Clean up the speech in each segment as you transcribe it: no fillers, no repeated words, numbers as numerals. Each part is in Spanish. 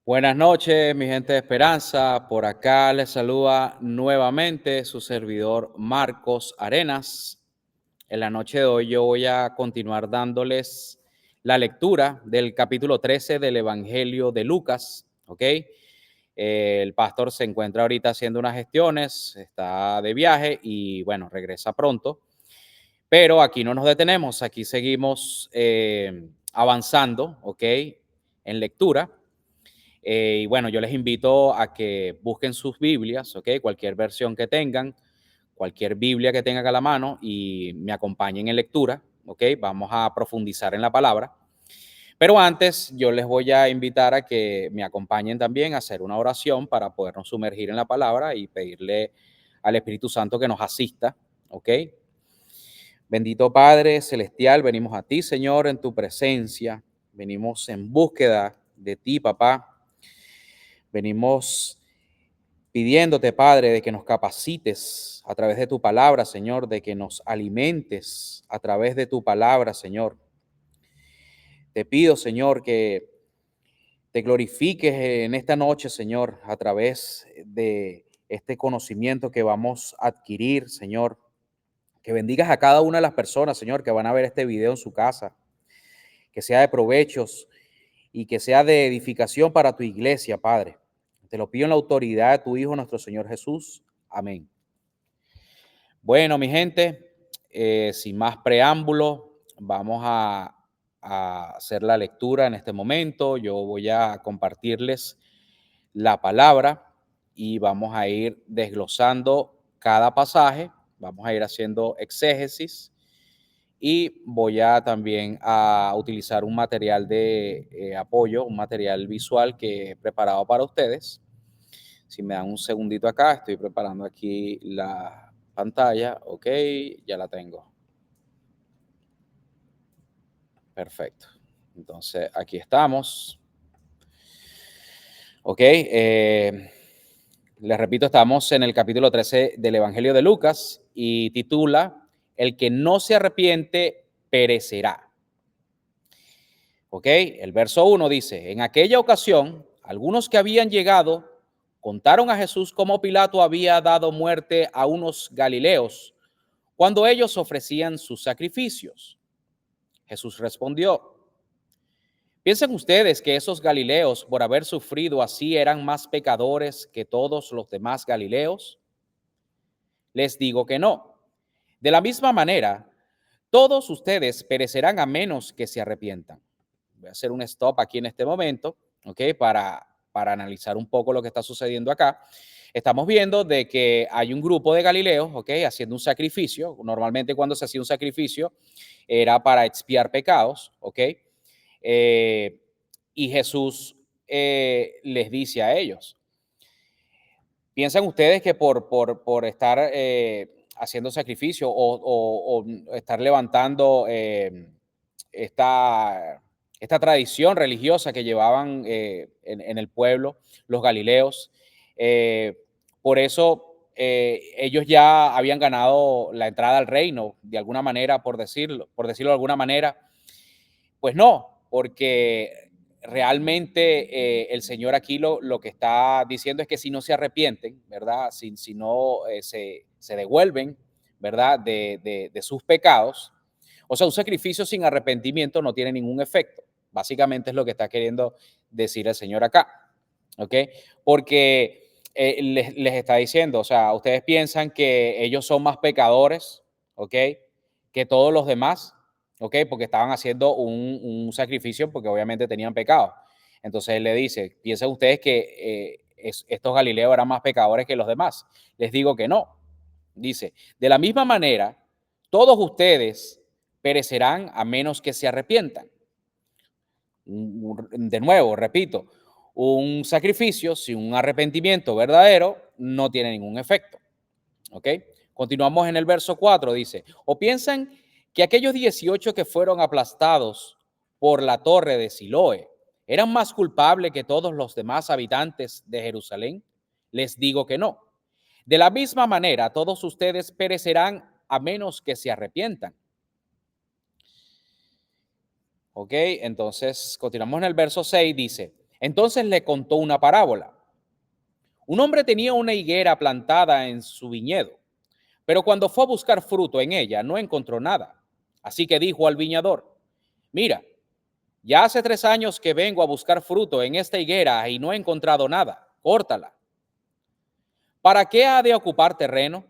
Buenas noches, mi gente de Esperanza. Por acá les saluda nuevamente su servidor Marcos Arenas. En la noche de hoy yo voy a continuar dándoles la lectura del capítulo 13 del Evangelio de Lucas, ¿ok? El pastor se encuentra ahorita haciendo unas gestiones, está de viaje y bueno, regresa pronto. Pero aquí no nos detenemos, aquí seguimos avanzando, ¿ok? En lectura. Y bueno, yo les invito a que busquen sus Biblias, ¿ok? Cualquier versión que tengan, cualquier Biblia que tengan a la mano y me acompañen en lectura, ¿ok? Vamos a profundizar en la palabra. Pero antes, yo les voy a invitar a que me acompañen también a hacer una oración para podernos sumergir en la palabra y pedirle al Espíritu Santo que nos asista, ¿ok? Bendito Padre Celestial, venimos a ti, Señor, en tu presencia. Venimos en búsqueda de ti, papá. Venimos pidiéndote, Padre, de que nos capacites a través de tu palabra, Señor, de que nos alimentes a través de tu palabra, Señor. Te pido, Señor, que te glorifiques en esta noche, Señor, a través de este conocimiento que vamos a adquirir, Señor. Que bendigas a cada una de las personas, Señor, que van a ver este video en su casa. Que sea de provechos y que sea de edificación para tu iglesia, Padre. Te lo pido en la autoridad de tu Hijo, nuestro Señor Jesús. Amén. Bueno, mi gente, sin más preámbulo, vamos a hacer la lectura en este momento. Yo voy a compartirles la palabra y vamos a ir desglosando cada pasaje, vamos a ir haciendo exégesis y voy a también a utilizar un material de apoyo, un material visual que he preparado para ustedes. Si me dan un segundito acá, estoy preparando aquí la pantalla. Ok, ya la tengo. Perfecto. Entonces, aquí estamos. Ok, les repito, estamos en el capítulo 13 del Evangelio de Lucas y titula El que no se arrepiente perecerá. Ok, el verso 1 dice, en aquella ocasión, algunos que habían llegado contaron a Jesús cómo Pilato había dado muerte a unos galileos cuando ellos ofrecían sus sacrificios. Jesús respondió, ¿piensan ustedes que esos galileos, por haber sufrido así, eran más pecadores que todos los demás galileos? Les digo que no. De la misma manera, todos ustedes perecerán a menos que se arrepientan. Voy a hacer un stop aquí en este momento, ¿ok? Para analizar un poco lo que está sucediendo acá. Estamos viendo de que hay un grupo de Galileos, ¿ok? Haciendo un sacrificio. Normalmente cuando se hacía un sacrificio era para expiar pecados, ¿ok? Eh, y Jesús les dice a ellos, ¿piensan ustedes que por estar haciendo sacrificio o estar levantando esta tradición religiosa que llevaban en el pueblo, los galileos? eh, por eso ellos ya habían ganado la entrada al reino, de alguna manera, por decirlo de alguna manera. Pues no, porque realmente el Señor aquí lo que está diciendo es que si no se arrepienten, ¿verdad? Si no se devuelven, ¿verdad? De sus pecados. O sea, un sacrificio sin arrepentimiento no tiene ningún efecto. Básicamente es lo que está queriendo decir el Señor acá, ¿ok? Porque les está diciendo, o sea, ustedes piensan que ellos son más pecadores, ¿ok? Que todos los demás, ¿ok? Porque estaban haciendo un sacrificio porque obviamente tenían pecado. Entonces él le dice, ¿piensan ustedes que estos galileos eran más pecadores que los demás? Les digo que no. Dice, de la misma manera, todos ustedes perecerán a menos que se arrepientan. De nuevo, repito, un sacrificio sin un arrepentimiento verdadero no tiene ningún efecto. ¿Ok? Continuamos en el verso 4, dice, o piensan que aquellos 18 que fueron aplastados por la torre de Siloé eran más culpables que todos los demás habitantes de Jerusalén. Les digo que no. De la misma manera, todos ustedes perecerán a menos que se arrepientan. Ok, entonces continuamos en el verso 6, dice, Entonces le contó una parábola. Un hombre tenía una higuera plantada en su viñedo, pero cuando fue a buscar fruto en ella no encontró nada. Así que dijo al viñador, mira, ya hace 3 años que vengo a buscar fruto en esta higuera y no he encontrado nada. Córtala. ¿Para qué ha de ocupar terreno?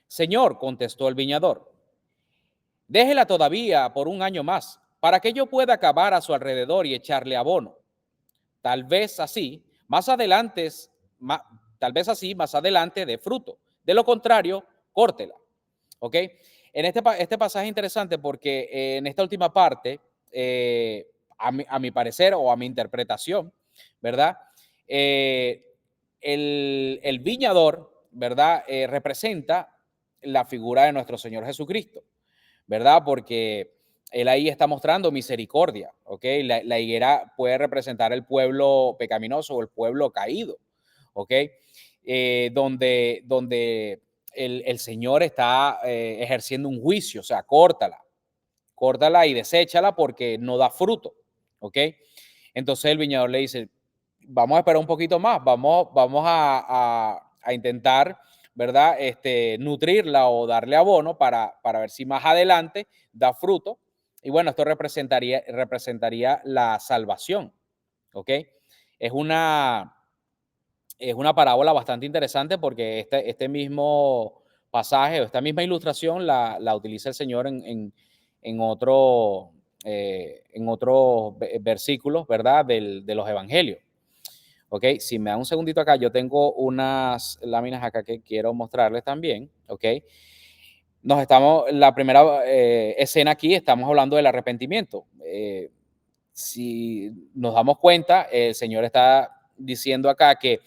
Señor, contestó el viñador, déjela todavía por un año más, para que yo pueda cavar a su alrededor y echarle abono. Tal vez así, más adelante, tal vez así, más adelante dé fruto. De lo contrario, córtela. ¿Ok? En este pasaje es interesante porque en esta última parte, a mi parecer o a mi interpretación, ¿verdad? Eh, el viñador, ¿verdad? Representa la figura de nuestro Señor Jesucristo, ¿verdad? Porque él ahí está mostrando misericordia, ¿ok? La higuera puede representar el pueblo pecaminoso o el pueblo caído, ¿ok? Donde el Señor está ejerciendo un juicio, o sea, córtala y deséchala porque no da fruto, ¿ok? Entonces el viñador le dice, vamos a esperar un poquito más, vamos a intentar, ¿verdad? Nutrirla o darle abono para ver si más adelante da fruto. Y bueno, esto representaría la salvación, ¿ok? Es una, es una parábola bastante interesante porque este mismo pasaje o esta misma ilustración la utiliza el Señor en otros versículos, ¿verdad? De los evangelios. ¿Ok? Si me da un segundito acá, yo tengo unas láminas acá que quiero mostrarles también, ¿ok? La primera escena aquí, estamos hablando del arrepentimiento. Si nos damos cuenta, el Señor está diciendo acá que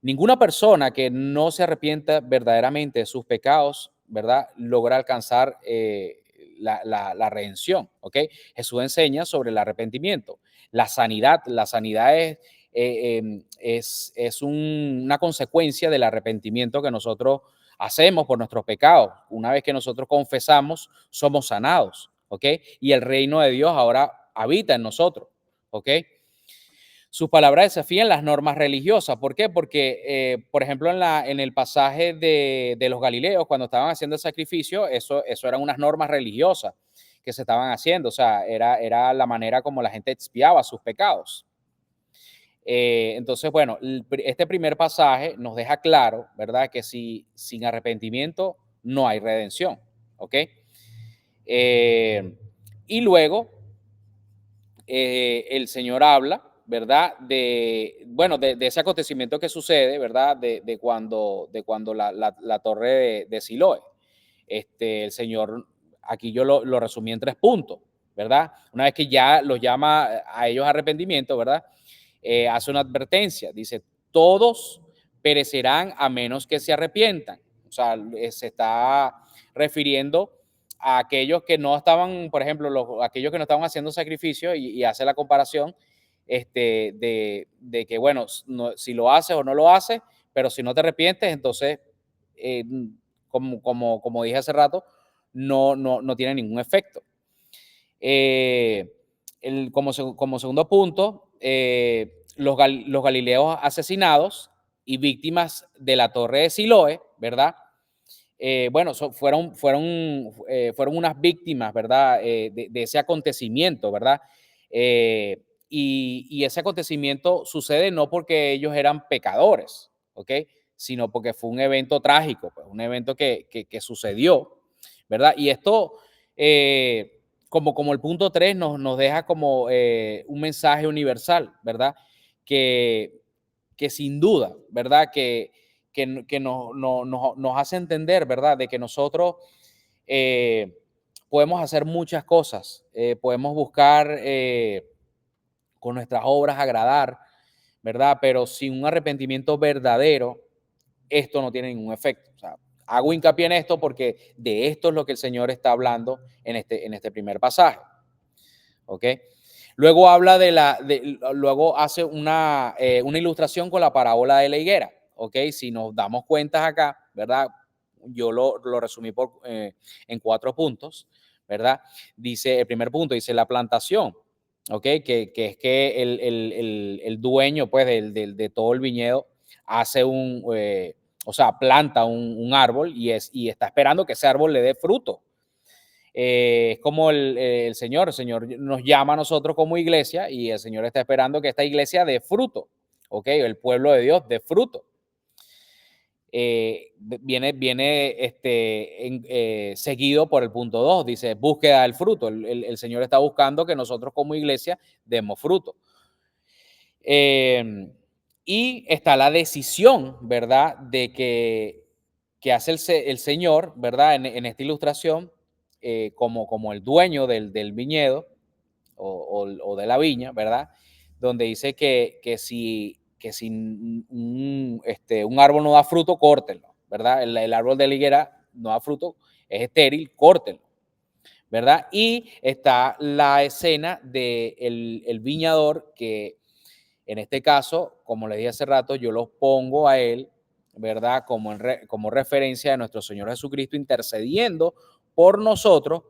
ninguna persona que no se arrepienta verdaderamente de sus pecados, ¿verdad? Logra alcanzar la redención, ¿ok? Jesús enseña sobre el arrepentimiento. La sanidad es una consecuencia del arrepentimiento que nosotros hacemos por nuestros pecados. Una vez que nosotros confesamos, somos sanados, ¿ok? Y el reino de Dios ahora habita en nosotros, ¿ok? Sus palabras desafían las normas religiosas. ¿Por qué? Porque, por ejemplo, en el pasaje de los Galileos, cuando estaban haciendo el sacrificio, eso eran unas normas religiosas que se estaban haciendo. O sea, era la manera como la gente expiaba sus pecados. Entonces, bueno, este primer pasaje nos deja claro, ¿verdad? Que sin arrepentimiento no hay redención. ¿Ok? Y luego el Señor habla, ¿verdad? Bueno, de ese acontecimiento que sucede, ¿verdad? De cuando la torre de Siloé. El Señor, aquí yo lo resumí en 3 puntos, ¿verdad? Una vez que ya los llama a ellos a arrepentimiento, ¿verdad? Hace una advertencia, dice, todos perecerán a menos que se arrepientan. O sea, se está refiriendo a aquellos que no estaban, por ejemplo, aquellos que no estaban haciendo sacrificio y hace la comparación de que, bueno, si lo haces o no lo haces, pero si no te arrepientes, entonces, eh, como dije hace rato, no tiene ningún efecto. Como segundo punto, los galileos asesinados y víctimas de la torre de Siloé, ¿verdad? Bueno, fueron unas víctimas, ¿verdad? De ese acontecimiento, ¿verdad? Y ese acontecimiento sucede no porque ellos eran pecadores, ¿ok? Sino porque fue un evento trágico, pues, un evento que sucedió, ¿verdad? Y esto, como el punto 3 nos deja como un mensaje universal, ¿verdad? Que, que sin duda, ¿verdad? Que nos hace entender, ¿verdad? De que nosotros podemos hacer muchas cosas, podemos buscar con nuestras obras agradar, ¿verdad? Pero sin un arrepentimiento verdadero, esto no tiene ningún efecto. O sea, hago hincapié en esto porque de esto es lo que el Señor está hablando en este primer pasaje. ¿Ok? Luego luego hace una ilustración con la parábola de la higuera. ¿Ok? Si nos damos cuenta acá, ¿verdad? Yo lo resumí en 4 puntos, ¿verdad? Dice, el primer punto dice la plantación. ¿ok? Que es que el dueño, pues, de todo el viñedo hace o sea, planta un árbol y está esperando que ese árbol le dé fruto. Es como el Señor nos llama a nosotros como iglesia y el Señor está esperando que esta iglesia dé fruto, ¿ok? El pueblo de Dios dé fruto. Viene seguido por el punto 2, dice búsqueda del fruto. El Señor está buscando que nosotros como iglesia demos fruto. Y está la decisión, ¿verdad? Que hace el Señor, ¿verdad? En esta ilustración, como el dueño del viñedo o de la viña, ¿verdad? Donde dice que si un árbol no da fruto, córtenlo, ¿verdad? El árbol de la higuera no da fruto, es estéril, córtenlo, ¿verdad? Y está la escena del el viñador que en este caso, como le dije hace rato, yo los pongo a él, ¿verdad? Como referencia de nuestro Señor Jesucristo intercediendo por nosotros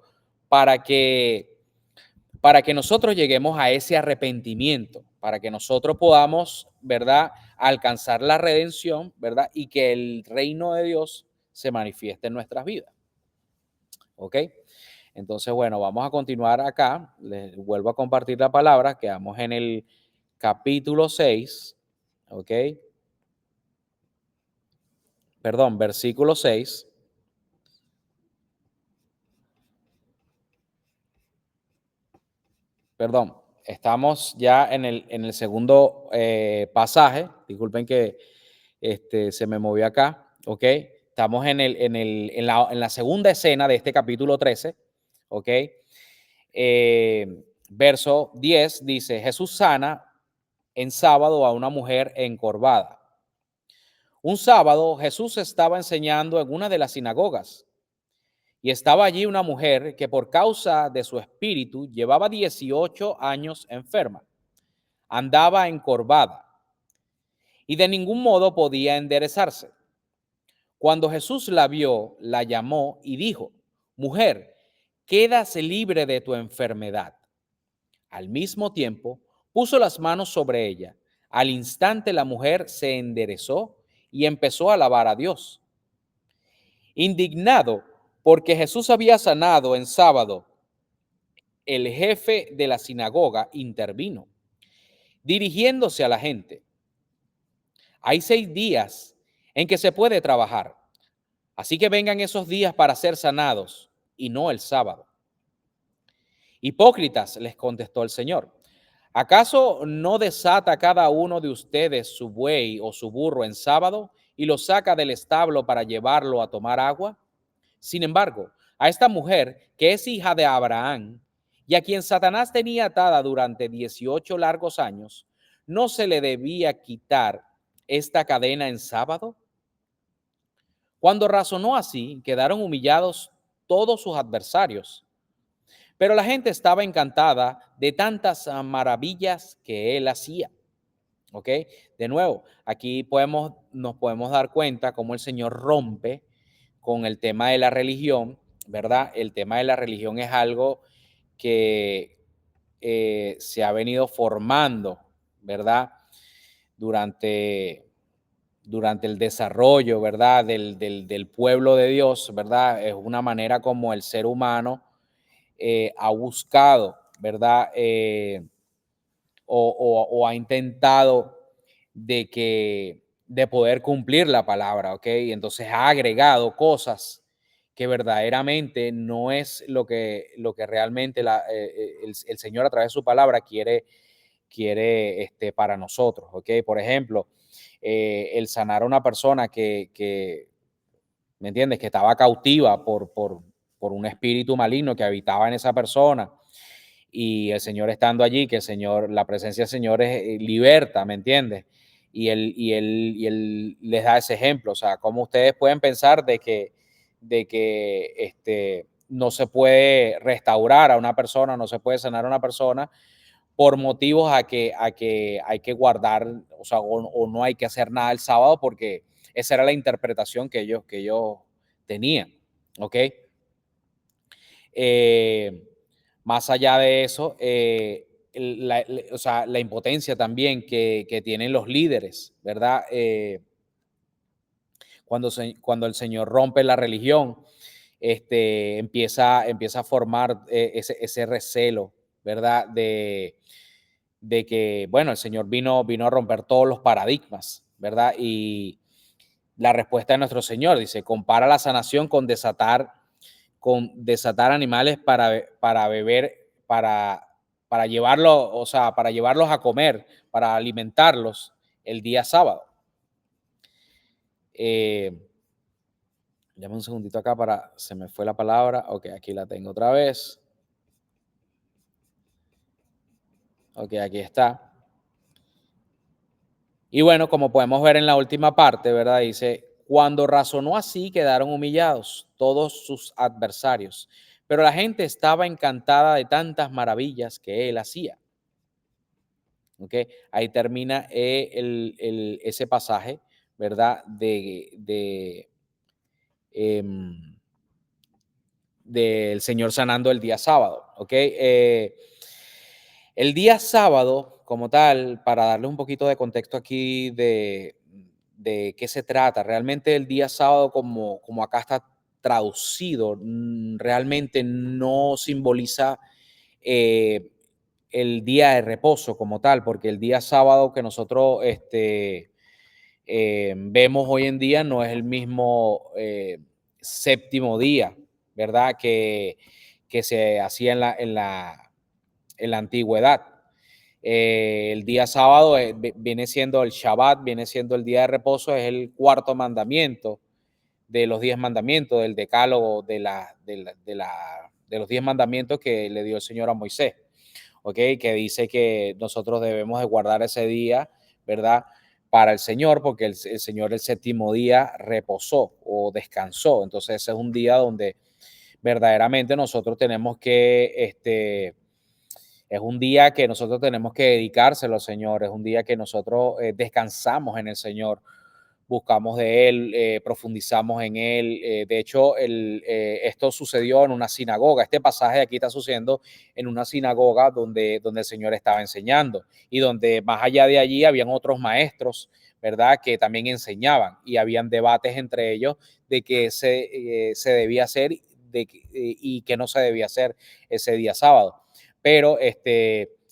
para que, para que nosotros lleguemos a ese arrepentimiento, para que nosotros podamos, ¿verdad? Alcanzar la redención, ¿verdad? Y que el reino de Dios se manifieste en nuestras vidas. ¿Ok? Entonces, bueno, vamos a continuar acá. Les vuelvo a compartir la palabra. Quedamos en el capítulo 6, ¿ok? Perdón, versículo 6. Perdón, estamos ya en el segundo pasaje. Disculpen que se me movió acá, ¿ok? Estamos en la segunda escena de este capítulo 13, ¿ok? Verso 10 dice, Jesús sana en sábado a una mujer encorvada. Un sábado Jesús estaba enseñando en una de las sinagogas y estaba allí una mujer que por causa de su espíritu llevaba 18 años enferma, andaba encorvada y de ningún modo podía enderezarse. Cuando Jesús la vio, la llamó y dijo, mujer, quédase libre de tu enfermedad. Al mismo tiempo, puso las manos sobre ella. Al instante la mujer se enderezó y empezó a alabar a Dios. Indignado porque Jesús había sanado en sábado, el jefe de la sinagoga intervino, dirigiéndose a la gente. Hay 6 días en que se puede trabajar, así que vengan esos días para ser sanados y no el sábado. Hipócritas, les contestó el Señor. ¿Acaso no desata cada uno de ustedes su buey o su burro en sábado y lo saca del establo para llevarlo a tomar agua? Sin embargo, a esta mujer, que es hija de Abraham y a quien Satanás tenía atada durante 18 largos años, ¿no se le debía quitar esta cadena en sábado? Cuando razonó así, quedaron humillados todos sus adversarios. Pero la gente estaba encantada de tantas maravillas que él hacía. ¿Ok? De nuevo, aquí nos podemos dar cuenta cómo el Señor rompe con el tema de la religión, ¿verdad? El tema de la religión es algo que se ha venido formando, ¿verdad? Durante, durante el desarrollo, ¿verdad? Del pueblo de Dios, ¿verdad? Es una manera como el ser humano ha buscado, ¿verdad? O ha intentado de poder cumplir la palabra, ¿ok? Y entonces ha agregado cosas que verdaderamente no es lo que realmente el Señor a través de su palabra quiere para nosotros, ¿ok? Por ejemplo, el sanar a una persona que ¿me entiendes? Que estaba cautiva por un espíritu maligno que habitaba en esa persona y el Señor estando allí, que la presencia del Señor es liberta, ¿me entiendes? Y él les da ese ejemplo, o sea, cómo ustedes pueden pensar de que no se puede restaurar a una persona, no se puede sanar a una persona por motivos a que hay que guardar, o sea, o no hay que hacer nada el sábado porque esa era la interpretación que ellos tenían, ¿ok? Eh, Más allá de eso, o sea, la impotencia también que tienen los líderes, ¿verdad? Cuando el Señor rompe la religión, empieza a formar ese recelo, ¿verdad? De que, bueno, el Señor vino a romper todos los paradigmas, ¿verdad? Y la respuesta de nuestro Señor dice, compara la sanación con desatar animales para beber, para llevarlos, o sea, para llevarlos a comer, para alimentarlos el día sábado. Dame un segundito acá se me fue la palabra. Ok, aquí la tengo otra vez. Ok, aquí está. Y bueno, como podemos ver en la última parte, ¿verdad? Dice, cuando razonó así, quedaron humillados todos sus adversarios, pero la gente estaba encantada de tantas maravillas que él hacía. ¿Ok? Ahí termina ese pasaje, ¿verdad? Em, del Señor sanando el día sábado. ¿Ok? El día sábado, como tal, para darle un poquito de contexto aquí de qué se trata, realmente el día sábado, como acá está traducido, realmente no simboliza eh, el día de reposo como tal, porque el día sábado que nosotros vemos hoy en día no es el mismo séptimo día, ¿verdad? Que se hacía en la antigüedad. El día sábado viene siendo el Shabbat, viene siendo el día de reposo, es el cuarto mandamiento de los 10 mandamientos, del decálogo de los 10 mandamientos que le dio el Señor a Moisés, ¿ok? Que dice que nosotros debemos de guardar ese día, ¿verdad? Para el Señor, porque el Señor el séptimo día reposó o descansó. Entonces ese es un día donde verdaderamente nosotros tenemos es un día que nosotros tenemos que dedicárselo al Señor, es un día que nosotros descansamos en el Señor, buscamos de Él, profundizamos en Él. De hecho, esto sucedió en una sinagoga. Este pasaje aquí está sucediendo en una sinagoga donde el Señor estaba enseñando y donde más allá de allí habían otros maestros, ¿verdad? Que también enseñaban y habían debates entre ellos de qué se debía hacer y qué no se debía hacer ese día sábado. Pero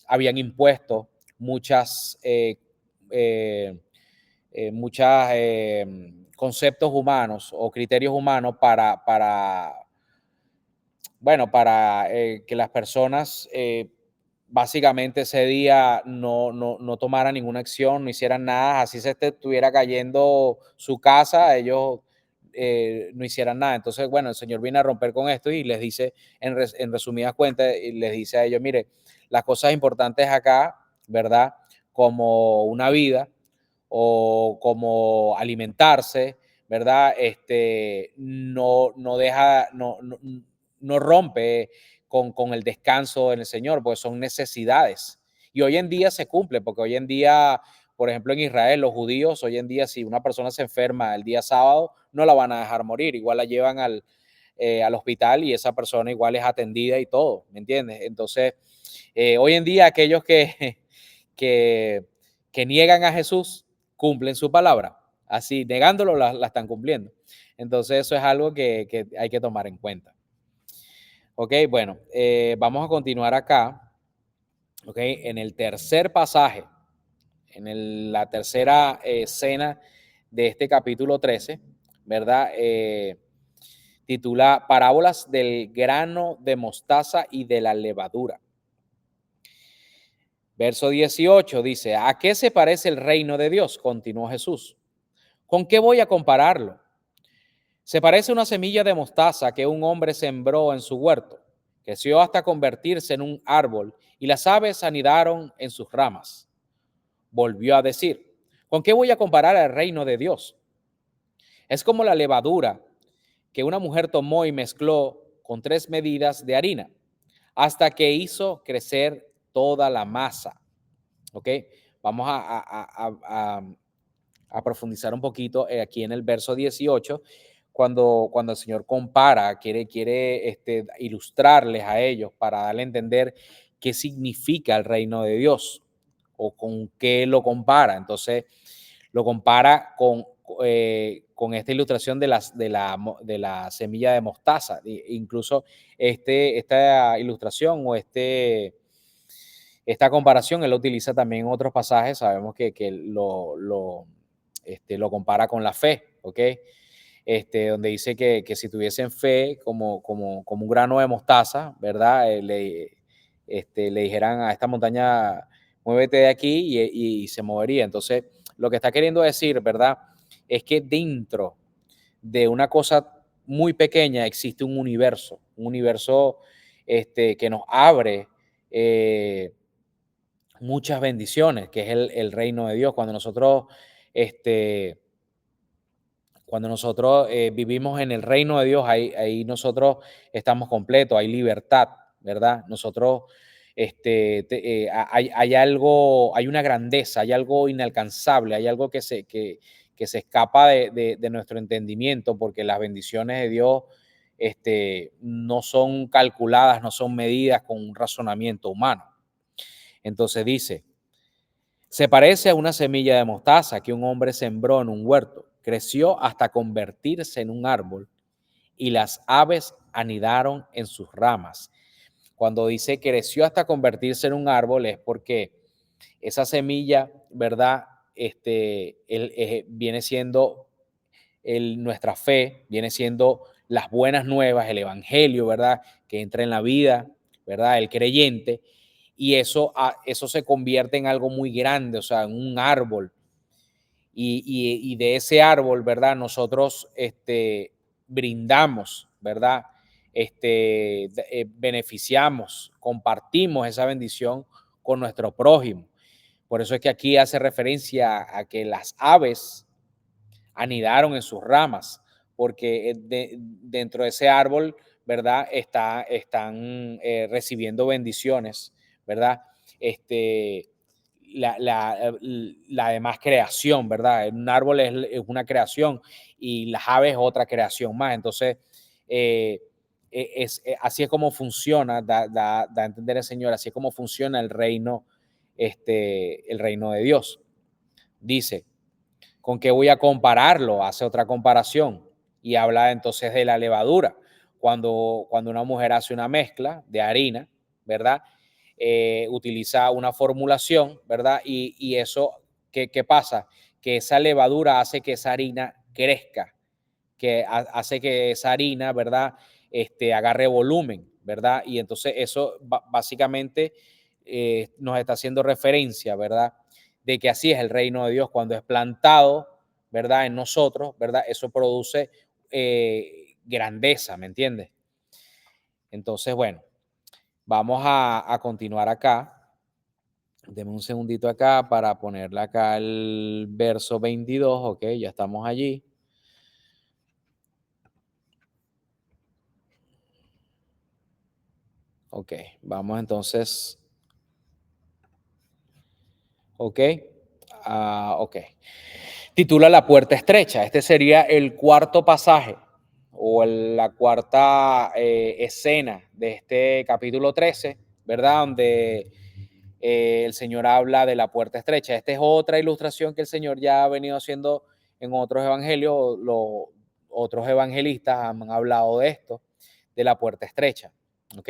habían impuesto muchas... muchos conceptos humanos o criterios humanos bueno, para que las personas básicamente ese día no tomaran ninguna acción, no hicieran nada, así se estuviera cayendo su casa, ellos no hicieran nada. Entonces, bueno, el Señor viene a romper con esto y les dice, en resumidas cuentas, y les dice a ellos, mire, las cosas importantes acá, ¿verdad? Como una vida, o como alimentarse, ¿verdad? No deja, no rompe con el descanso en el Señor, pues son necesidades. Y hoy en día se cumple, porque hoy en día, por ejemplo, en Israel, los judíos, hoy en día, si una persona se enferma el día sábado, no la van a dejar morir, igual la llevan al hospital y esa persona igual es atendida y todo, ¿me entiendes? Entonces, hoy en día aquellos que, que niegan a Jesús cumplen su palabra, así negándolo la están cumpliendo. Entonces eso es algo que hay que tomar en cuenta. Ok, bueno, vamos a continuar acá, ok, en el tercer pasaje, la tercera escena de este capítulo 13, ¿verdad? Titula Parábolas del grano de mostaza y de la levadura. Verso 18 dice, ¿a qué se parece el reino de Dios? Continuó Jesús. ¿Con qué voy a compararlo? Se parece a una semilla de mostaza que un hombre sembró en su huerto. Creció hasta convertirse en un árbol y las aves anidaron en sus ramas. Volvió a decir, ¿con qué voy a comparar el reino de Dios? Es como la levadura que una mujer tomó y mezcló con 3 medidas de harina hasta que hizo crecer toda la masa. ¿Ok? Vamos a profundizar un poquito aquí en el verso 18, cuando el Señor compara, quiere ilustrarles a ellos para darle a entender qué significa el reino de Dios o con qué lo compara. Entonces, lo compara con esta ilustración de la semilla de mostaza. Incluso esta ilustración o esta comparación él lo utiliza también en otros pasajes. Sabemos que lo compara con la fe, ¿ok? Donde dice que si tuviesen fe como un grano de mostaza, ¿verdad? Le dijeran a esta montaña, muévete de aquí y se movería. Entonces, lo que está queriendo decir, ¿verdad? Es que dentro de una cosa muy pequeña existe un universo que nos abre muchas bendiciones, que es el reino de Dios. Este, cuando nosotros vivimos en el reino de Dios, ahí nosotros estamos completos, hay libertad, ¿verdad? Nosotros, hay algo, hay una grandeza, hay algo inalcanzable, hay algo que se escapa de nuestro entendimiento, porque las bendiciones de Dios no son calculadas, no son medidas con un razonamiento humano. Entonces dice, se parece a una semilla de mostaza que un hombre sembró en un huerto. Creció hasta convertirse en un árbol y las aves anidaron en sus ramas. Cuando dice creció hasta convertirse en un árbol es porque esa semilla, ¿verdad? Viene siendo nuestra fe, viene siendo las buenas nuevas, el evangelio, ¿verdad? Que entra en la vida, ¿verdad? El creyente. Y eso se convierte en algo muy grande, o sea, en un árbol. Y de ese árbol, ¿verdad? Nosotros brindamos, ¿verdad? Beneficiamos, compartimos esa bendición con nuestro prójimo. Por eso es que aquí hace referencia a que las aves anidaron en sus ramas, porque dentro de ese árbol, ¿verdad? Están recibiendo bendiciones, ¿verdad? Este, la demás creación, ¿verdad? Un árbol es una creación y las aves es otra creación más. Entonces, así es como funciona, da a entender el Señor, así es como funciona el reino de Dios. Dice, ¿con qué voy a compararlo? Hace otra comparación y habla entonces de la levadura. Cuando una mujer hace una mezcla de harina, ¿verdad? Utiliza una formulación, ¿verdad? Y eso, ¿qué pasa? Que esa levadura hace que esa harina crezca, que hace que esa harina, ¿verdad? Agarre volumen, ¿verdad? Y entonces eso básicamente nos está haciendo referencia, ¿verdad? De que así es el reino de Dios cuando es plantado, ¿verdad? En nosotros, ¿verdad? Eso produce grandeza, ¿me entiendes? Entonces, bueno, vamos a continuar acá. Deme un segundito acá para ponerle acá el verso 22, ok, ya estamos allí. Ok, vamos entonces, ok, ok. Titula La puerta estrecha. Este sería el cuarto pasaje o la cuarta escena de este capítulo 13, ¿verdad? Donde el Señor habla de la puerta estrecha. Esta es otra ilustración que el Señor ya ha venido haciendo en otros evangelios. Otros evangelistas han hablado de esto, de la puerta estrecha. ¿Ok?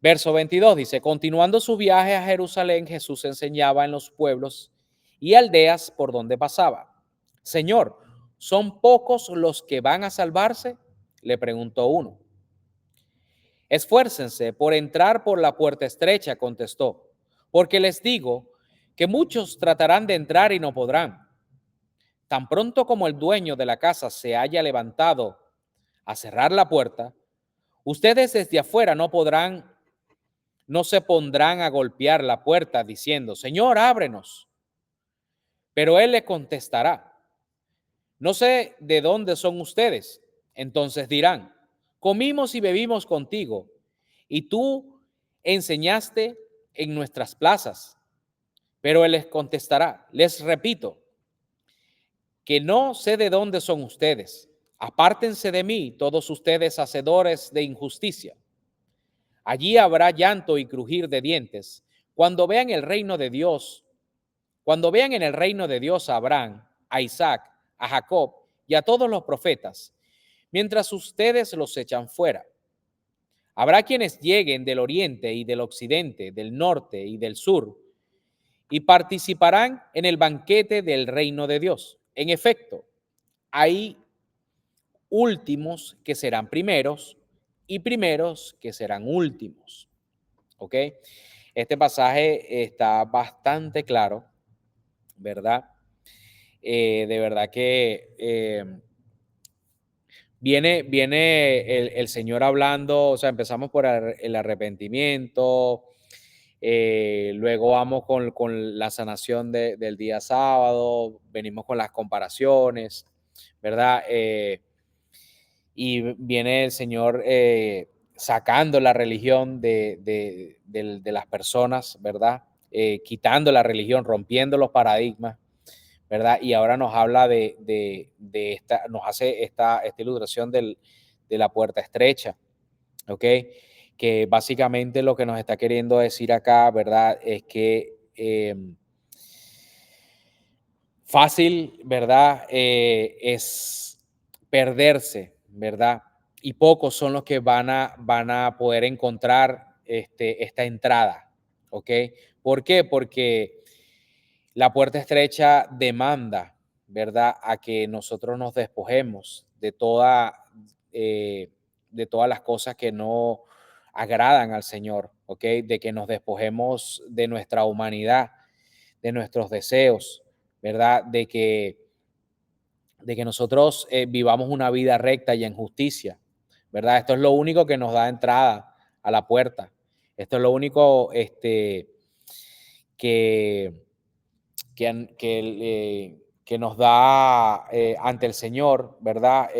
Verso 22 dice, continuando su viaje a Jerusalén, Jesús enseñaba en los pueblos y aldeas por donde pasaba. Señor, ¿son pocos los que van a salvarse? Le preguntó uno. Esfuércense por entrar por la puerta estrecha, contestó, porque les digo que muchos tratarán de entrar y no podrán. Tan pronto como el dueño de la casa se haya levantado a cerrar la puerta, ustedes desde afuera no se pondrán a golpear la puerta diciendo, Señor, ábrenos. Pero él le contestará, no sé de dónde son ustedes. Entonces dirán, comimos y bebimos contigo, y tú enseñaste en nuestras plazas. Pero él les contestará, les repito, que no sé de dónde son ustedes. Apártense de mí, todos ustedes hacedores de injusticia. Allí habrá llanto y crujir de dientes. Cuando vean el reino de Dios, cuando vean en el reino de Dios a Abraham, a Isaac, a Jacob y a todos los profetas, mientras ustedes los echan fuera. Habrá quienes lleguen del oriente y del occidente, del norte y del sur, y participarán en el banquete del reino de Dios. En efecto, hay últimos que serán primeros y primeros que serán últimos. ¿Ok? Este pasaje está bastante claro, ¿verdad? De verdad que viene el Señor hablando, o sea, empezamos por el arrepentimiento, luego vamos con la sanación del día sábado, venimos con las comparaciones, ¿verdad? Y viene el Señor sacando la religión de las personas, ¿verdad? Quitando la religión, rompiendo los paradigmas, ¿verdad? Y ahora nos habla de esta, nos hace esta ilustración de la puerta estrecha, ¿ok? Que básicamente lo que nos está queriendo decir acá, ¿verdad? Es que fácil, ¿verdad? Es perderse, ¿verdad? Y pocos son los que van a poder encontrar esta entrada, ¿ok? ¿Por qué? Porque la puerta estrecha demanda, ¿verdad? A que nosotros nos despojemos de todas las cosas que no agradan al Señor, ¿ok? De que nos despojemos de nuestra humanidad, de nuestros deseos, ¿verdad? De que nosotros vivamos una vida recta y en justicia, ¿verdad? Esto es lo único que nos da entrada a la puerta. Esto es lo único que, que nos da ante el Señor, ¿verdad?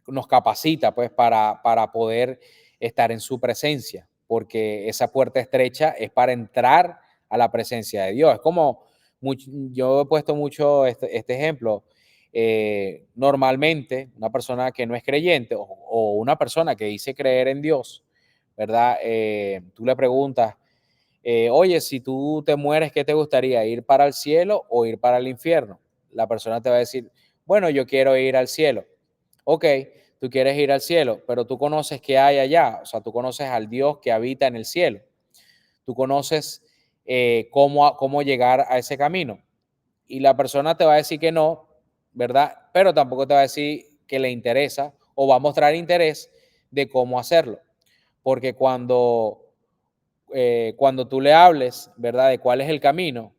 Nos capacita pues para poder estar en su presencia, porque esa puerta estrecha es para entrar a la presencia de Dios. Es como, yo he puesto mucho este ejemplo. Normalmente una persona que no es creyente o una persona que dice creer en Dios, ¿verdad? Tú le preguntas, oye, si tú te mueres, ¿qué te gustaría? ¿Ir para el cielo o ir para el infierno? La persona te va a decir, bueno, yo quiero ir al cielo. Ok, tú quieres ir al cielo, pero tú conoces qué hay allá, o sea, tú conoces al Dios que habita en el cielo, tú conoces cómo llegar a ese camino. Y la persona te va a decir que no, ¿verdad? Pero tampoco te va a decir que le interesa o va a mostrar interés de cómo hacerlo. Porque cuando tú le hables, ¿verdad? De cuál es el camino,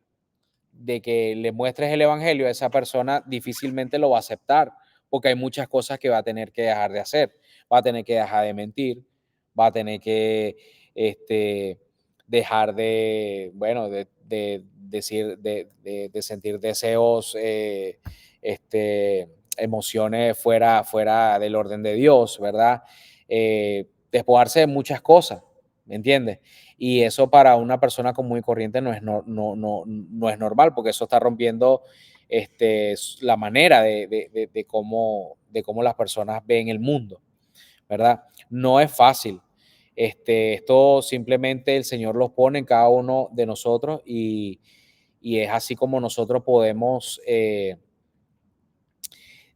de que le muestres el evangelio, esa persona difícilmente lo va a aceptar, porque hay muchas cosas que va a tener que dejar de hacer, va a tener que dejar de mentir, va a tener que dejar de, bueno, de decir, de sentir deseos, emociones fuera del orden de Dios, ¿verdad? Despojarse de muchas cosas, ¿me entiendes? Y eso para una persona común y corriente no es normal, porque eso está rompiendo la manera de cómo las personas ven el mundo, ¿verdad? No es fácil. Esto simplemente el Señor los pone en cada uno de nosotros y es así como nosotros podemos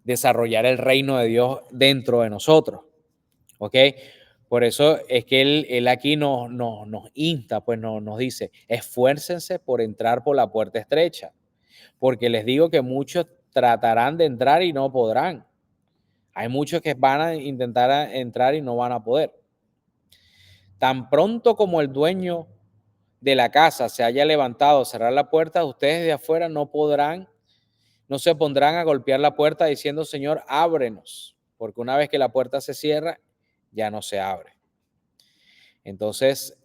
desarrollar el reino de Dios dentro de nosotros, ¿ok? Por eso es que él aquí nos insta, pues nos dice, esfuércense por entrar por la puerta estrecha, porque les digo que muchos tratarán de entrar y no podrán. Hay muchos que van a intentar entrar y no van a poder. Tan pronto como el dueño de la casa se haya levantado a cerrar la puerta, ustedes de afuera no podrán, no se pondrán a golpear la puerta diciendo, Señor, ábrenos, porque una vez que la puerta se cierra, ya no se abre. Entonces,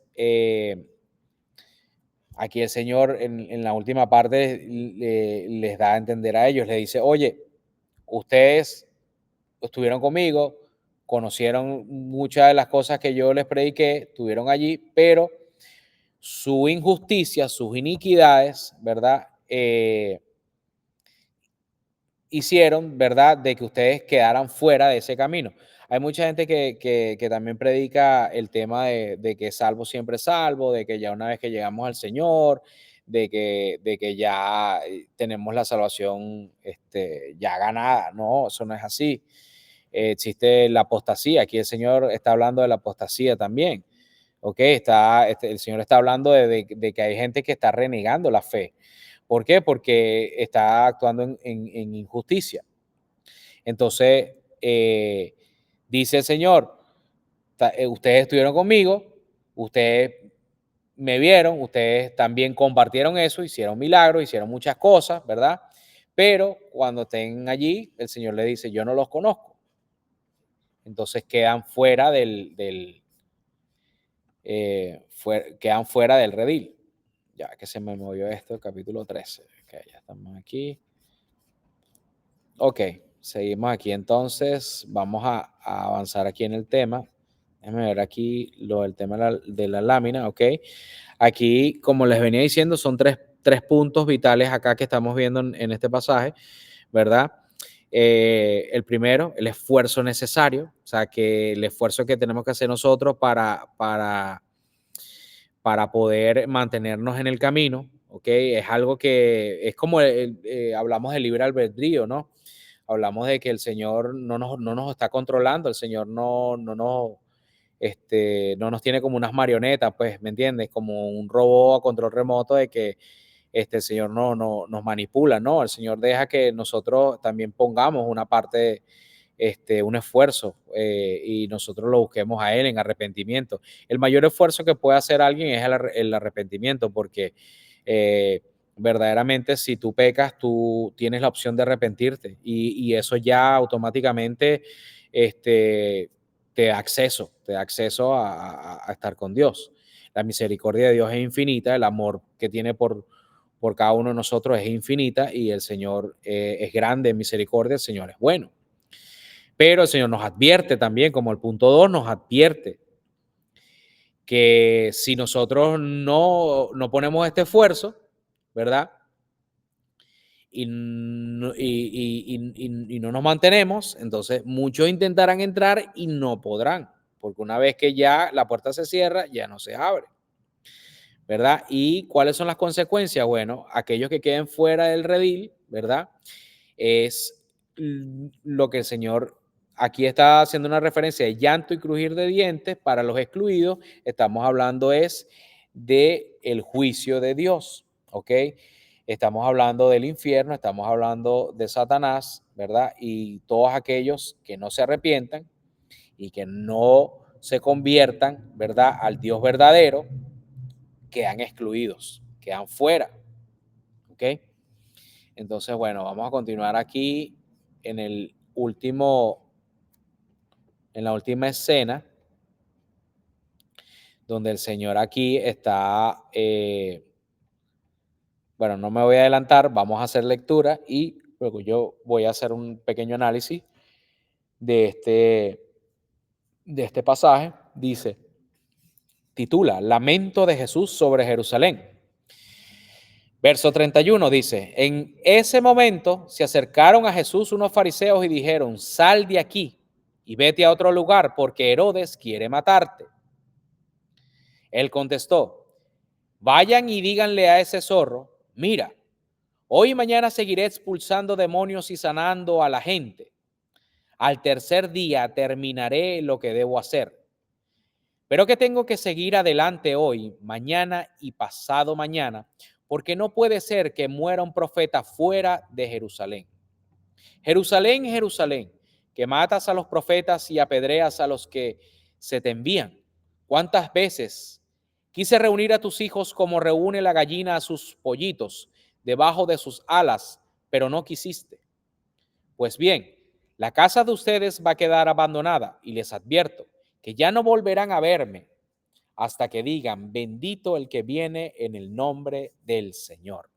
aquí el Señor en la última parte les da a entender a ellos, les dice, oye, ustedes estuvieron conmigo, conocieron muchas de las cosas que yo les prediqué, estuvieron allí, pero su injusticia, sus iniquidades, ¿verdad? hicieron, ¿verdad?, de que ustedes quedaran fuera de ese camino. Hay mucha gente que también predica el tema de que salvo siempre salvo, de que ya una vez que llegamos al Señor, de que ya tenemos la salvación ya ganada. No, eso no es así. Existe la apostasía. Aquí el Señor está hablando de la apostasía también. ¿Ok? El Señor está hablando de que hay gente que está renegando la fe. ¿Por qué? Porque está actuando en injusticia. Entonces, dice el Señor, ustedes estuvieron conmigo, ustedes me vieron, ustedes también compartieron eso, hicieron milagros, hicieron muchas cosas, ¿verdad? Pero cuando estén allí, el Señor le dice, yo no los conozco. Entonces quedan fuera quedan fuera del redil. Ya que se me movió esto, el capítulo 13. Ok, ya estamos aquí. Ok, seguimos aquí entonces. Vamos a avanzar aquí en el tema. Déjenme ver aquí el tema de la lámina, ok. Aquí, como les venía diciendo, son tres puntos vitales acá que estamos viendo en este pasaje, ¿verdad? El primero, el esfuerzo necesario, o sea, que el esfuerzo que tenemos que hacer nosotros para poder mantenernos en el camino, ¿ok? Es algo que es como hablamos del libre albedrío, ¿no? Hablamos de que el Señor no nos está controlando, el Señor no nos tiene como unas marionetas, pues, ¿me entiendes? Como un robot a control remoto de que el Señor no nos manipula, ¿no? El Señor deja que nosotros también pongamos una parte, un esfuerzo y nosotros lo busquemos a Él en arrepentimiento. El mayor esfuerzo que puede hacer alguien es el arrepentimiento, porque verdaderamente si tú pecas, tú tienes la opción de arrepentirte y eso ya automáticamente te da acceso a estar con Dios. La misericordia de Dios es infinita, el amor que tiene por cada uno de nosotros es infinita y el Señor es grande en misericordia, el Señor es bueno. Pero el Señor nos advierte también, como el punto 2 nos advierte, que si nosotros no ponemos este esfuerzo, ¿verdad? Y no nos mantenemos, entonces muchos intentarán entrar y no podrán, porque una vez que ya la puerta se cierra, ya no se abre, ¿verdad? ¿Y cuáles son las consecuencias? Bueno, aquellos que queden fuera del redil, ¿verdad? Es lo que el Señor aquí está haciendo una referencia de llanto y crujir de dientes para los excluidos. Estamos hablando es de el juicio de Dios, ¿ok? Estamos hablando del infierno, estamos hablando de Satanás, ¿verdad? Y todos aquellos que no se arrepientan y que no se conviertan, ¿verdad? Al Dios verdadero, quedan excluidos, quedan fuera, ¿ok? Entonces, bueno, vamos a continuar aquí en en la última escena, donde el Señor aquí está, bueno, no me voy a adelantar, vamos a hacer lectura y luego yo voy a hacer un pequeño análisis de este pasaje. Dice, titula, Lamento de Jesús sobre Jerusalén. Verso 31 dice, en ese momento se acercaron a Jesús unos fariseos y dijeron, sal de aquí y vete a otro lugar porque Herodes quiere matarte. Él contestó, vayan y díganle a ese zorro, mira, hoy y mañana seguiré expulsando demonios y sanando a la gente. Al tercer día terminaré lo que debo hacer. Pero que tengo que seguir adelante hoy, mañana y pasado mañana, porque no puede ser que muera un profeta fuera de Jerusalén. Jerusalén, Jerusalén, que matas a los profetas y apedreas a los que se te envían. ¿Cuántas veces quise reunir a tus hijos como reúne la gallina a sus pollitos debajo de sus alas, pero no quisiste? Pues bien, la casa de ustedes va a quedar abandonada y les advierto que ya no volverán a verme hasta que digan, bendito el que viene en el nombre del Señor.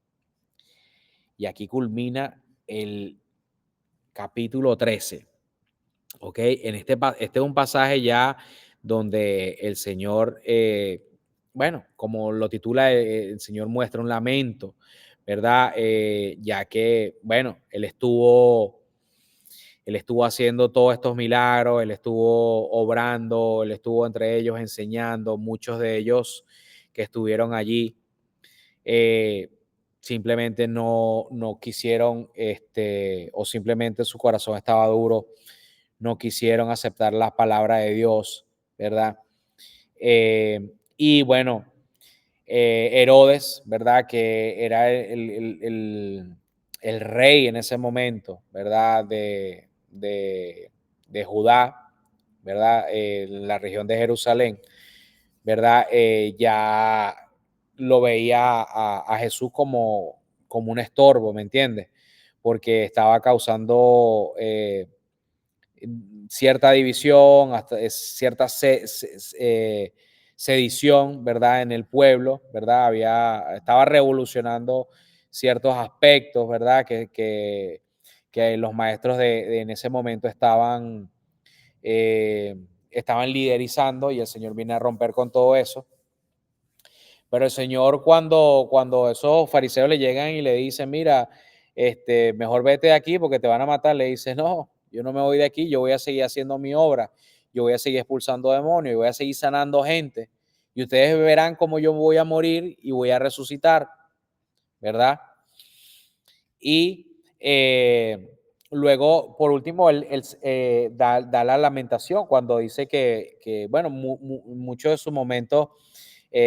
Y aquí culmina el capítulo 13. ¿Ok? Este es un pasaje ya donde el Señor, bueno, como lo titula, el Señor muestra un lamento, ¿verdad? Ya que, bueno, él estuvo haciendo todos estos milagros, él estuvo obrando, él estuvo entre ellos enseñando, muchos de ellos que estuvieron allí eh, simplemente no quisieron, o simplemente su corazón estaba duro, no quisieron aceptar la palabra de Dios, ¿verdad? Y bueno, Herodes, ¿verdad? Que era el rey en ese momento, ¿verdad? De Judá, ¿verdad? En la región de Jerusalén, ¿verdad? Ya lo veía a Jesús como un estorbo, ¿me entiendes? Porque estaba causando cierta división, hasta cierta sedición, ¿verdad? En el pueblo, ¿verdad? Estaba revolucionando ciertos aspectos, ¿verdad? Que los maestros en ese momento eh, estaban liderizando y el Señor viene a romper con todo eso. Pero el Señor cuando esos fariseos le llegan y le dicen, mira, mejor vete de aquí porque te van a matar, le dice, no, yo no me voy de aquí, yo voy a seguir haciendo mi obra, yo voy a seguir expulsando demonios, y voy a seguir sanando gente, y ustedes verán cómo yo voy a morir y voy a resucitar, ¿verdad? Y luego, por último, él da la lamentación cuando dice que bueno, muchos de sus momentos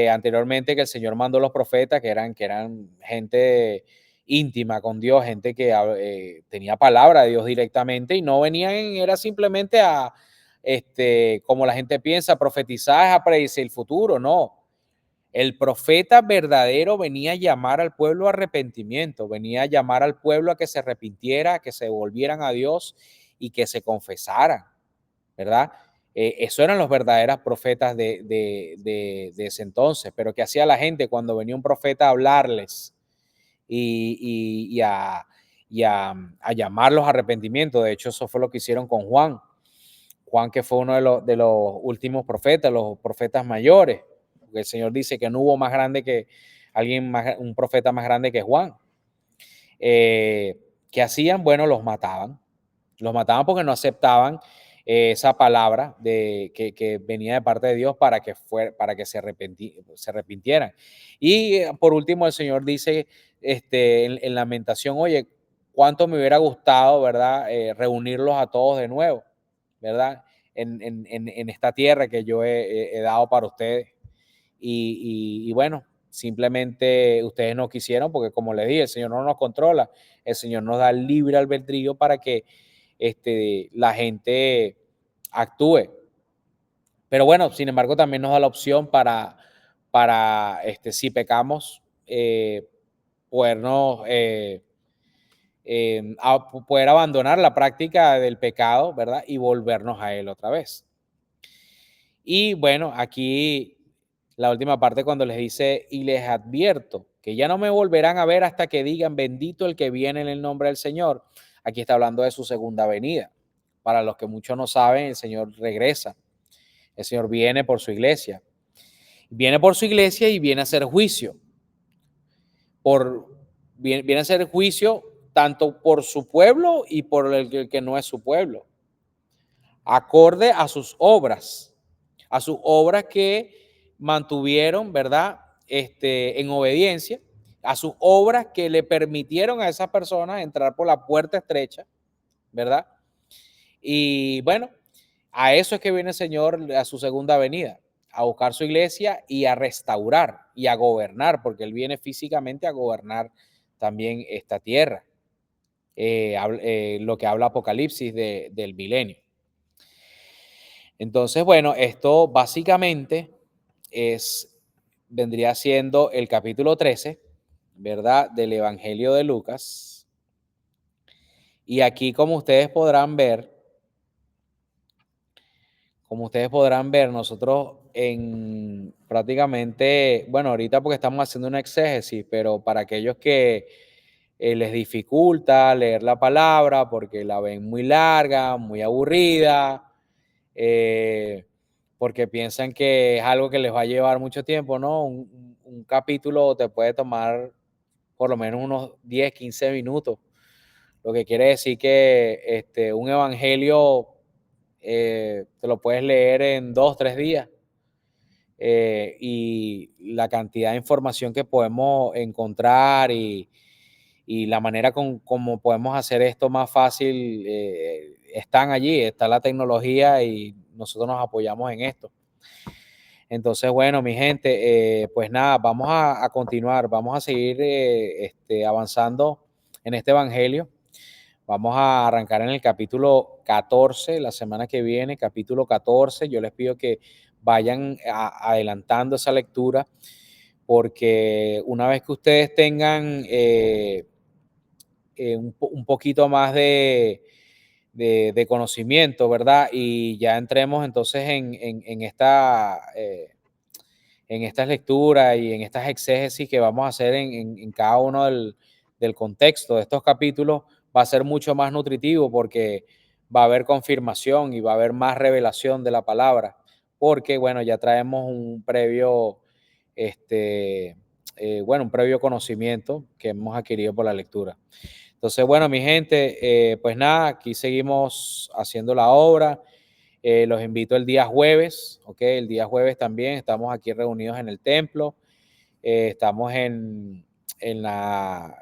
anteriormente que el Señor mandó los profetas, que eran gente íntima con Dios, gente que tenía palabra de Dios directamente y no venían, era simplemente como la gente piensa, profetizar, a predecir el futuro, no. El profeta verdadero venía a llamar al pueblo a arrepentimiento, venía a llamar al pueblo a que se arrepintiera, a que se volvieran a Dios y que se confesaran, ¿verdad? Eso eran los verdaderos profetas de ese entonces, pero ¿qué hacía la gente cuando venía un profeta a hablarles y a llamarlos a arrepentimiento? De hecho, eso fue lo que hicieron con Juan. Juan, que fue uno de los últimos profetas, los profetas mayores, porque el Señor dice que no hubo más grande que un profeta más grande que Juan. ¿Qué hacían? Bueno, los mataban. Los mataban porque no aceptaban esa palabra que venía de parte de Dios para que se arrepintieran. Y por último, el Señor dice en Lamentación, oye, cuánto me hubiera gustado, ¿verdad? Reunirlos a todos de nuevo, ¿verdad? En esta tierra que yo he dado para ustedes. Y bueno, simplemente ustedes no quisieron porque como les dije, el Señor no nos controla, el Señor nos da el libre albedrío para que la gente actúe. Pero bueno, sin embargo, también nos da la opción para si pecamos, podernos, poder abandonar la práctica del pecado, ¿verdad? Y volvernos a él otra vez. Y bueno, aquí la última parte cuando les dice, y les advierto que ya no me volverán a ver hasta que digan, bendito el que viene en el nombre del Señor. Aquí está hablando de su segunda venida. Para los que muchos no saben, el Señor regresa. El Señor viene por su iglesia. Viene por su iglesia y viene a hacer juicio. Viene a hacer juicio tanto por su pueblo y por el que no es su pueblo. Acorde a sus obras que mantuvieron, ¿verdad? En obediencia, a sus obras que le permitieron a esas personas entrar por la puerta estrecha, ¿verdad? Y bueno, a eso es que viene el Señor a su segunda venida, a buscar su iglesia y a restaurar y a gobernar, porque Él viene físicamente a gobernar también esta tierra. Lo que habla Apocalipsis del milenio. Entonces, bueno, esto básicamente vendría siendo el capítulo 13, ¿verdad? Del Evangelio de Lucas. Y aquí, como ustedes podrán ver, nosotros en prácticamente, bueno, ahorita porque estamos haciendo una exégesis, pero para aquellos que les dificulta leer la palabra porque la ven muy larga, muy aburrida, eh, porque piensan que es algo que les va a llevar mucho tiempo, ¿no? Un capítulo te puede tomar por lo menos unos 10, 15 minutos, lo que quiere decir que un evangelio te lo puedes leer en 2, 3 días. Y la cantidad de información que podemos encontrar y la manera como podemos hacer esto más fácil, están allí, está la tecnología y nosotros nos apoyamos en esto. Entonces, bueno, mi gente, pues nada, vamos a continuar, vamos a seguir avanzando en este evangelio. Vamos a arrancar en el capítulo 14 la semana que viene, capítulo 14. Yo les pido que vayan adelantando esa lectura, porque una vez que ustedes tengan un poquito más de conocimiento, ¿verdad? Y ya entremos entonces en estas lecturas y en estas exégesis que vamos a hacer en cada uno del contexto de estos capítulos, va a ser mucho más nutritivo, porque va a haber confirmación y va a haber más revelación de la palabra, porque, bueno, ya traemos un previo conocimiento que hemos adquirido por la lectura. Entonces, bueno, mi gente, pues nada, aquí seguimos haciendo la obra. Los invito el día jueves, ¿ok? El día jueves también estamos aquí reunidos en el templo. Estamos en las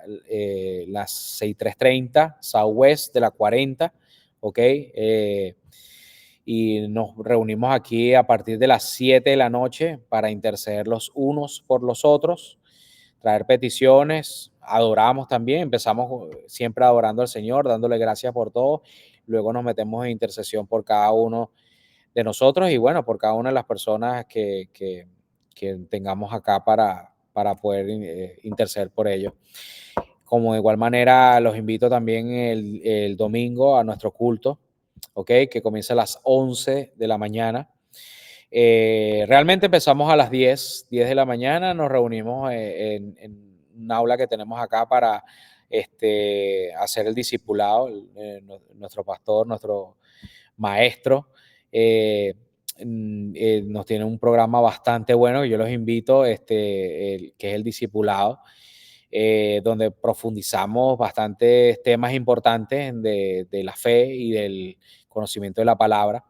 6330 Southwest de la 40, ¿ok? Y nos reunimos aquí a partir de las 7 de la noche para interceder los unos por los otros, traer peticiones, adoramos también, empezamos siempre adorando al Señor, dándole gracias por todo, luego nos metemos en intercesión por cada uno de nosotros y, bueno, por cada una de las personas que tengamos acá para poder interceder por ellos. Como de igual manera los invito también el domingo a nuestro culto, ¿ok? Que comienza a las 11 de la mañana. Realmente empezamos a las 10 de la mañana, nos reunimos en un aula que tenemos acá para hacer el discipulado. Nuestro pastor, nuestro maestro, nos tiene un programa bastante bueno. Yo los invito, que es el discipulado, donde profundizamos bastantes temas importantes de la fe y del conocimiento de la palabra.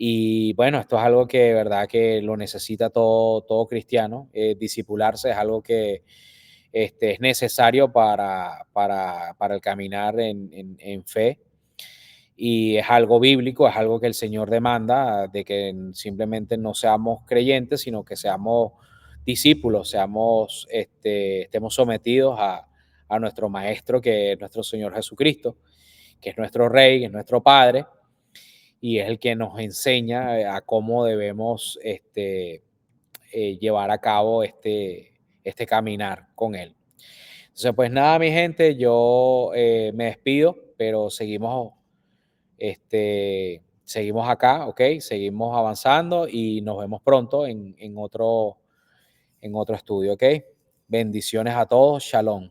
Y bueno, esto es algo que de verdad que lo necesita todo cristiano. Discipularse es algo que es necesario para el caminar en fe, y es algo bíblico, es algo que el Señor demanda, de que simplemente no seamos creyentes, sino que seamos discípulos, estemos sometidos a nuestro Maestro, que es nuestro Señor Jesucristo, que es nuestro Rey, que es nuestro Padre, y es el que nos enseña a cómo debemos llevar a cabo este caminar con Él. Entonces, pues nada, mi gente, yo me despido, pero seguimos acá, ¿ok? Seguimos avanzando y nos vemos pronto en otro estudio, ¿ok? Bendiciones a todos, shalom.